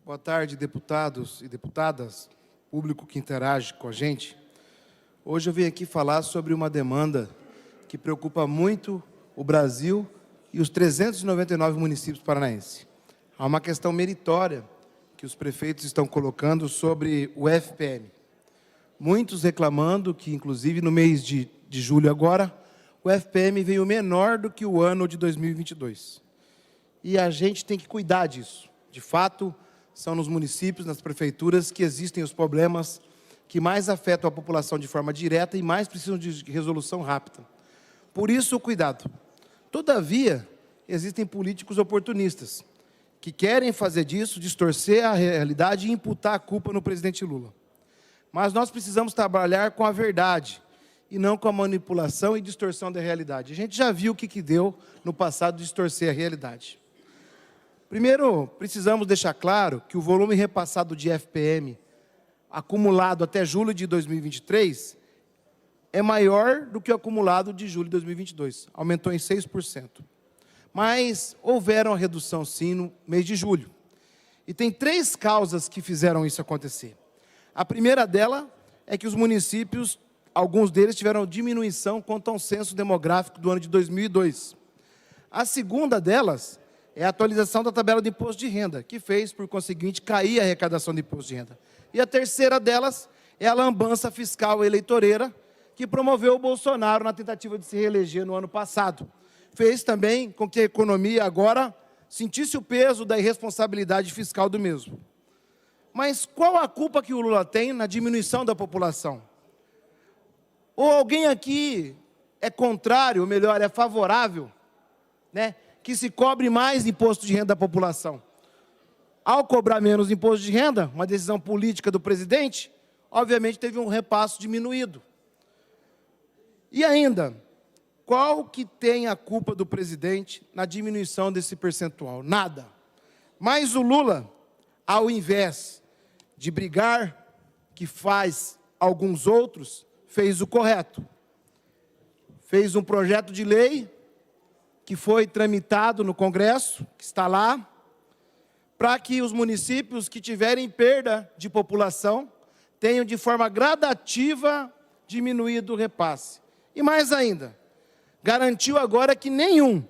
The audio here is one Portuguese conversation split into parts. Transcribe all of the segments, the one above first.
Boa tarde, deputados e deputadas, público que interage com a gente. Hoje eu vim aqui falar sobre uma demanda que preocupa muito o Brasil e os 399 municípios paranaenses. Há uma questão meritória que os prefeitos estão colocando sobre o FPM. Muitos reclamando que, inclusive, no mês de julho agora, o FPM veio menor do que o ano de 2022. E a gente tem que cuidar disso. De fato, são nos municípios, nas prefeituras, que existem os problemas que mais afetam a população de forma direta e mais precisam de resolução rápida. Por isso, o cuidado. Todavia, existem políticos oportunistas que querem fazer disso, distorcer a realidade e imputar a culpa no presidente Lula. Mas nós precisamos trabalhar com a verdade e não com a manipulação e distorção da realidade. A gente já viu o que deu no passado distorcer a realidade. Primeiro, precisamos deixar claro que o volume repassado de FPM acumulado até julho de 2023 é maior do que o acumulado de julho de 2022. Aumentou em 6%. Mas houveram a redução, sim, no mês de julho. E tem 3 causas que fizeram isso acontecer. A primeira dela é que os municípios, alguns deles, tiveram diminuição quanto ao censo demográfico do ano de 2002. A segunda delas é a atualização da tabela de imposto de renda, que fez, por conseguinte, cair a arrecadação de imposto de renda. E a terceira delas é a lambança fiscal eleitoreira, que promoveu o Bolsonaro na tentativa de se reeleger no ano passado. Fez também com que a economia agora sentisse o peso da irresponsabilidade fiscal do mesmo. Mas qual a culpa que o Lula tem na diminuição da população? Ou alguém aqui é contrário, ou melhor, é favorável, né, que se cobre mais imposto de renda da população? Ao cobrar menos imposto de renda, uma decisão política do presidente, obviamente teve um repasse diminuído. E ainda, qual que tem a culpa do presidente na diminuição desse percentual? Nada. Mas o Lula, ao invés de brigar, que faz alguns outros, fez o correto. Fez um projeto de lei que foi tramitado no Congresso, que está lá, para que os municípios que tiverem perda de população tenham de forma gradativa diminuído o repasse. E mais ainda, garantiu agora que nenhum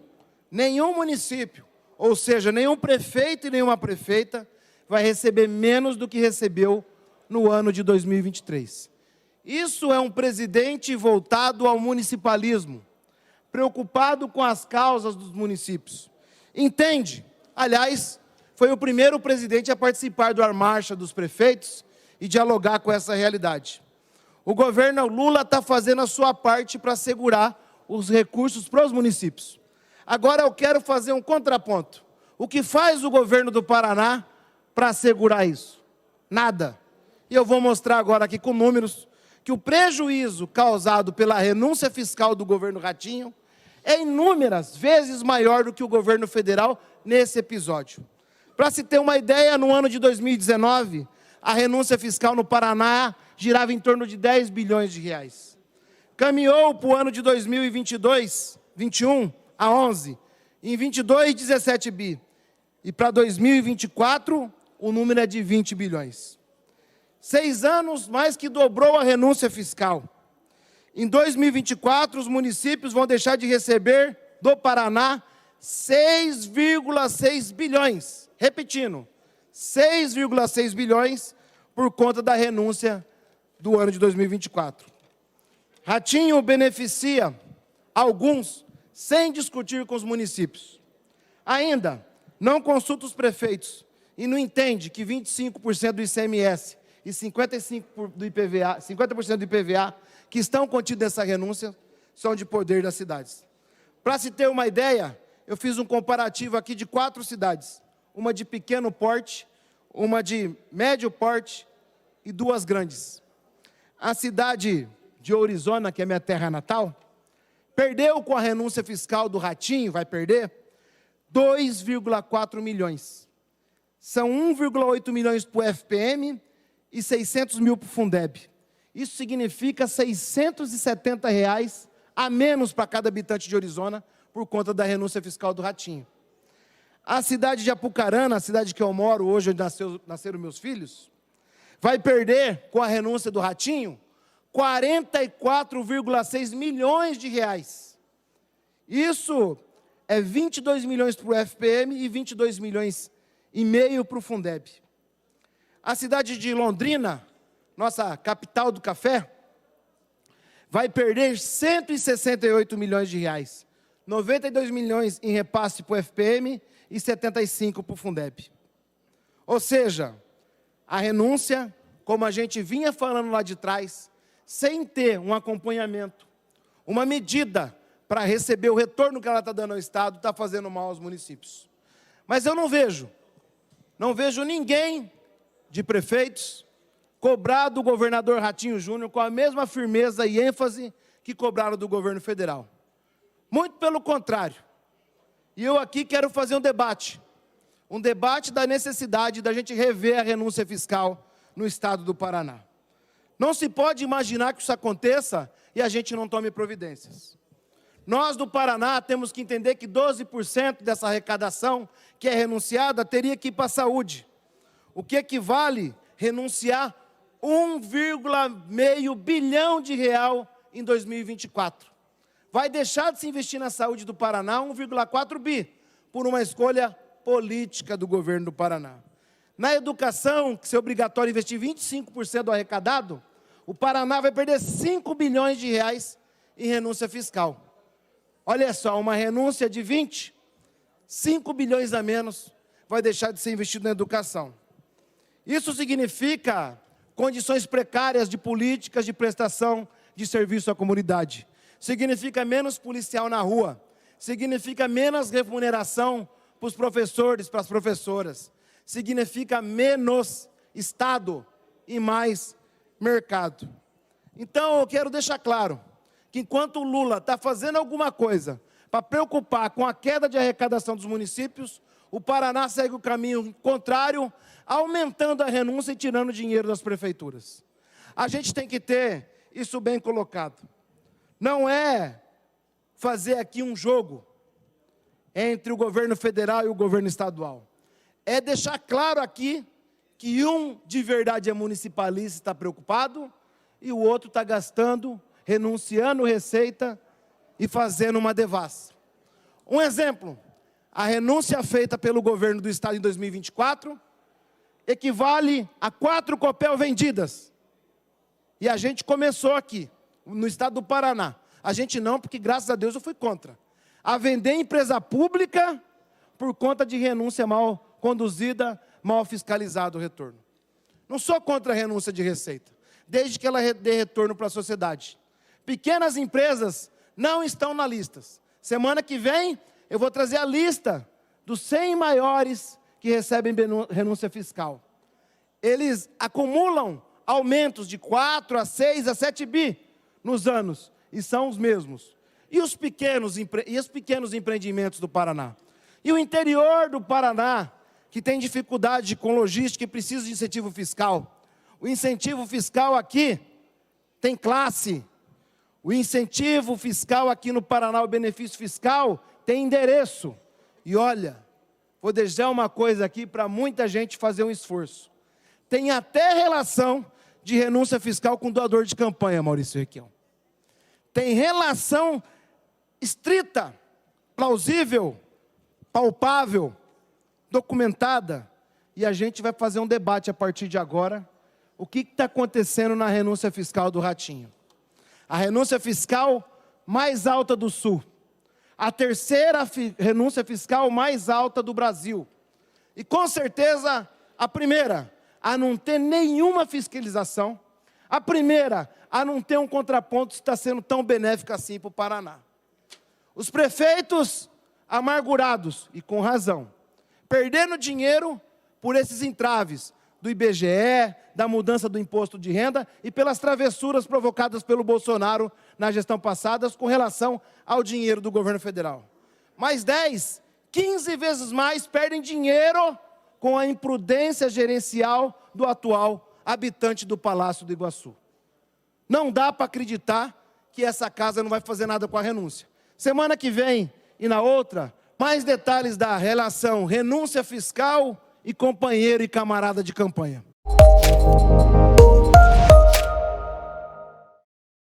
município, ou seja, nenhum prefeito e nenhuma prefeita, vai receber menos do que recebeu no ano de 2023. Isso é um presidente voltado ao municipalismo, preocupado com as causas dos municípios. Entende? Aliás, foi o primeiro presidente a participar do Marcha dos Prefeitos e dialogar com essa realidade. O governo Lula está fazendo a sua parte para assegurar os recursos para os municípios. Agora eu quero fazer um contraponto. O que faz o governo do Paraná para assegurar isso? Nada. E eu vou mostrar agora aqui com números que o prejuízo causado pela renúncia fiscal do governo Ratinho é inúmeras vezes maior do que o governo federal nesse episódio. Para se ter uma ideia, no ano de 2019, a renúncia fiscal no Paraná girava em torno de 10 bilhões de reais. Caminhou para o ano de 2022, 21 a 11, em 22, 17 bi. E para 2024, o número é de 20 bilhões. 6 anos, mais que dobrou a renúncia fiscal. Em 2024, os municípios vão deixar de receber do Paraná 6,6 bilhões. Repetindo, 6,6 bilhões por conta da renúncia do ano de 2024. Ratinho beneficia alguns sem discutir com os municípios. Ainda, não consulta os prefeitos e não entende que 25% do ICMS e 50% do IPVA que estão contidos nessa renúncia são de poder das cidades. Para se ter uma ideia, eu fiz um comparativo aqui de 4 cidades. Uma de pequeno porte, uma de médio porte e 2 grandes. A cidade de Orizona, que é minha terra natal, perdeu com a renúncia fiscal do Ratinho, vai perder 2,4 milhões. São 1,8 milhões para o FPM e 600 mil para o Fundeb. Isso significa R$ 670 a menos para cada habitante de Orizona por conta da renúncia fiscal do Ratinho. A cidade de Apucarana, a cidade que eu moro hoje, onde nasceram meus filhos, vai perder, com a renúncia do Ratinho, 44,6 milhões de reais. Isso é 22 milhões para o FPM e 22 milhões e meio para o Fundeb. A cidade de Londrina, nossa capital do café, vai perder 168 milhões de reais. 92 milhões em repasse para o FPM e 75 para o Fundeb. Ou seja, a renúncia, como a gente vinha falando lá de trás, sem ter um acompanhamento, uma medida para receber o retorno que ela está dando ao Estado, está fazendo mal aos municípios. Mas eu não vejo ninguém de prefeitos cobrar do governador Ratinho Júnior com a mesma firmeza e ênfase que cobraram do governo federal. Muito pelo contrário. E eu aqui quero fazer um debate da necessidade da gente rever a renúncia fiscal no estado do Paraná. Não se pode imaginar que isso aconteça e a gente não tome providências. Nós do Paraná temos que entender que 12% dessa arrecadação que é renunciada teria que ir para a saúde, o que equivale renunciar 1,5 bilhão de real em 2024. Vai deixar de se investir na saúde do Paraná 1,4 bi, por uma escolha política do governo do Paraná. Na educação, que é obrigatório investir 25% do arrecadado, o Paraná vai perder 5 bilhões de reais em renúncia fiscal. Olha só, uma renúncia de 5 bilhões a menos vai deixar de ser investido na educação. Isso significa condições precárias de políticas de prestação de serviço à comunidade. Significa menos policial na rua. Significa menos remuneração para os professores, para as professoras. Significa menos Estado e mais mercado. Então, eu quero deixar claro que enquanto o Lula está fazendo alguma coisa para preocupar com a queda de arrecadação dos municípios, o Paraná segue o caminho contrário, aumentando a renúncia e tirando dinheiro das prefeituras. A gente tem que ter isso bem colocado. Não é fazer aqui um jogo entre o governo federal e o governo estadual. É deixar claro aqui que um de verdade é municipalista, está preocupado, e o outro está gastando, renunciando receita e fazendo uma devassa. Um exemplo, a renúncia feita pelo governo do estado em 2024 equivale a 4 Copel vendidas. E a gente começou aqui, no estado do Paraná. A gente não, porque graças a Deus eu fui contra. A vender empresa pública por conta de renúncia mal conduzida, mal fiscalizado o retorno. Não sou contra a renúncia de receita, desde que ela dê retorno para a sociedade. Pequenas empresas não estão na lista. Semana que vem eu vou trazer a lista dos 100 maiores que recebem renúncia fiscal. Eles acumulam aumentos de 4 a 6 a 7 bi nos anos, e são os mesmos. E os pequenos empreendimentos do Paraná? E o interior do Paraná, que tem dificuldade com logística e precisa de incentivo fiscal? O incentivo fiscal aqui tem classe. O incentivo fiscal aqui no Paraná, o benefício fiscal, tem endereço. E olha, vou deixar uma coisa aqui para muita gente fazer um esforço. Tem até relação de renúncia fiscal com doador de campanha, Maurício Requião. Tem relação estrita, plausível, palpável, documentada. E a gente vai fazer um debate a partir de agora. O que está acontecendo na renúncia fiscal do Ratinho? A renúncia fiscal mais alta do Sul. A terceira renúncia fiscal mais alta do Brasil. E com certeza a primeira a não ter nenhuma fiscalização. A primeira a não ter um contraponto que está sendo tão benéfico assim para o Paraná. Os prefeitos amargurados, e com razão, perdendo dinheiro por esses entraves do IBGE, da mudança do imposto de renda e pelas travessuras provocadas pelo Bolsonaro na gestão passada com relação ao dinheiro do governo federal. Mais 10, 15 vezes mais perdem dinheiro com a imprudência gerencial do atual habitante do Palácio do Iguaçu. Não dá para acreditar que essa casa não vai fazer nada com a renúncia. Semana que vem e na outra, Mais detalhes da relação renúncia fiscal e companheiro e camarada de campanha.